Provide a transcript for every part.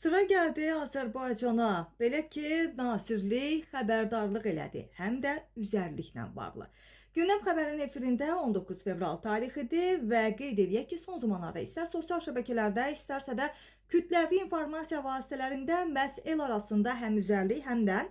Sıra gəldi Azərbaycana. Belə ki, nazirlik xəbərdarlıq elədi, həm də üzərliklə bağlı. Gündəm xəbərin efirində 19 fevral tarixidir və qeyd edək ki, son zamanlarda istər sosial şəbəkələrdə, istərsə də kütləvi informasiya vasitələrində məhz el arasında həm üzərlik, həm də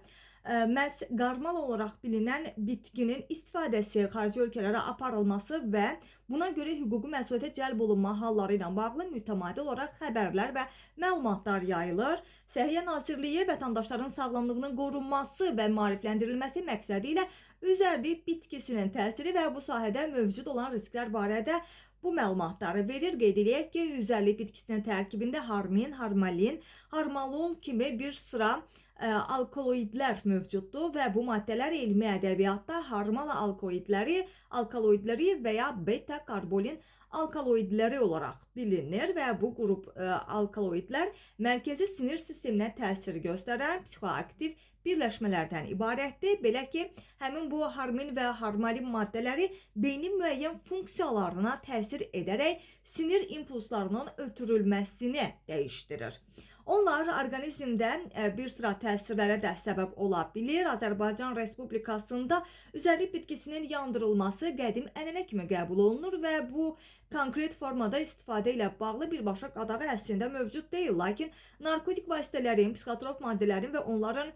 məhz qarmal olaraq bilinən bitkinin istifadəsi xarici ölkələrə aparılması və buna görə hüquqi məsuliyyətə cəlb olunma halları ilə bağlı mütəmadi olaraq xəbərlər və məlumatlar yayılır. Səhiyyə Nazirliyi vətəndaşların sağlamlığının qorunması və maarifləndirilməsi məqsədi ilə üzərlik bitkisinin təsiri və bu sahədə mövcud olan risklər barədə bu məlumatları verir. Qeyd edək ki, üzərlik bitkisinin tərkibində harmin, harmalin, harmalol kimi bir sıra alkaloidlər mövcuddur və bu maddələr elmi ədəbiyyatda harmal alkaloidləri və ya beta karbolin alkaloidləri olaraq bilinir və bu qrup alkaloidlər mərkəzi sinir sisteminə təsir göstərən psixoaktiv birləşmələrdən ibarətdir. Belə ki, həmin bu harmin və harmalin maddələri beynin müəyyən funksiyalarına təsir edərək sinir impulslarının ötürülməsini dəyişdirir. Onlar orqanizmdə bir sıra təsirlərə də səbəb ola bilir. Azərbaycan Respublikasında üzərlik bitkisinin yandırılması qədim ənənə kimi qəbul olunur və bu konkret formada istifadə ilə bağlı birbaşa qadağa əslində mövcud deyil. Lakin narkotik vasitələrin, psixotrop maddələrin və onların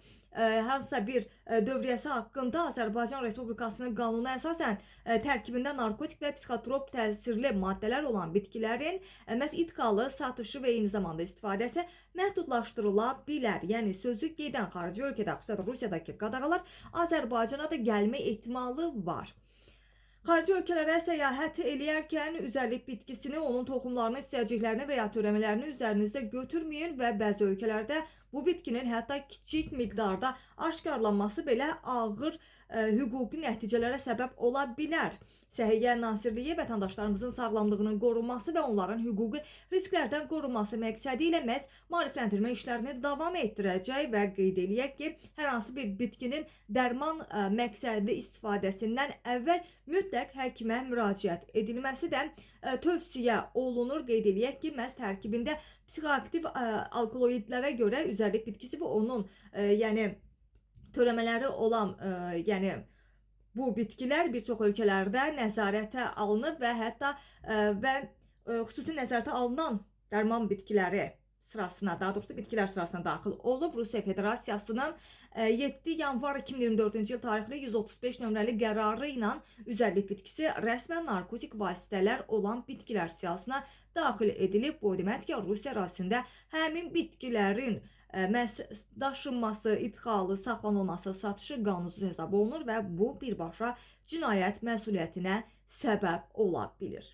hansısa bir dövriyyəsi haqqında Azərbaycan Respublikasının qanununa əsasən tərkibində narkotik və psixotrop təsirli maddələr olan bitkilərin məhz idxalı, satışı və eyni zamanda istifadəsi məhdudlaşdırıla bilər. Yəni sözü gedən xarici ölkədə, xüsusən Rusiyadakı qadağalar Azərbaycana da gəlmə ehtimalı var. Xarici ölkələrə səyahət eləyərkən üzərlik bitkisini, onun toxumlarını, istəyəcəklərini və ya törəmələrini üzərinizdə götürməyin və bəzi ölkələrdə bu bitkinin hətta kiçik miqdarda aşkarlanması belə ağır hüquqi nəticələrə səbəb ola bilər. Səhiyyə Nazirliyi vətəndaşlarımızın sağlamlığının qorunması və onların hüquqi risklərdən qorunması məqsədi ilə məhz maarifləndirmə işlərini davam etdirəcək və qeyd eləyək ki, hər hansı bir bitkinin dərman məqsədli istifadəsindən əvvəl mütləq həkimə müraciət edilməsi də tövsiyə olunur. Qeyd eləyək ki, məhz tərkibində psixoaktiv alkaloidlərə görə üzərlik bitkisi və onun törəmələri olan bu bitkilər bir çox ölkələrdə nəzarətə alınıb və hətta xüsusi nəzarətə alınan dərman bitkiləri sırasına, daha doğrusu bitkilər sırasına daxil olub. Rusiya Federasiyasının 7 yanvar 2024-cü il tarixli 135 nömrəli qərarı ilə üzərlik bitkisi rəsmən narkotik vasitələr olan bitkilər siyahısına daxil edilib. Bu deməkdir ki, Rusiya ərazisində həmin bitkilərin məhz daşınması, idxalı, saxlanılması, satışı qanunsuz hesab olunur və bu birbaşa cinayət məsuliyyətinə səbəb ola bilir.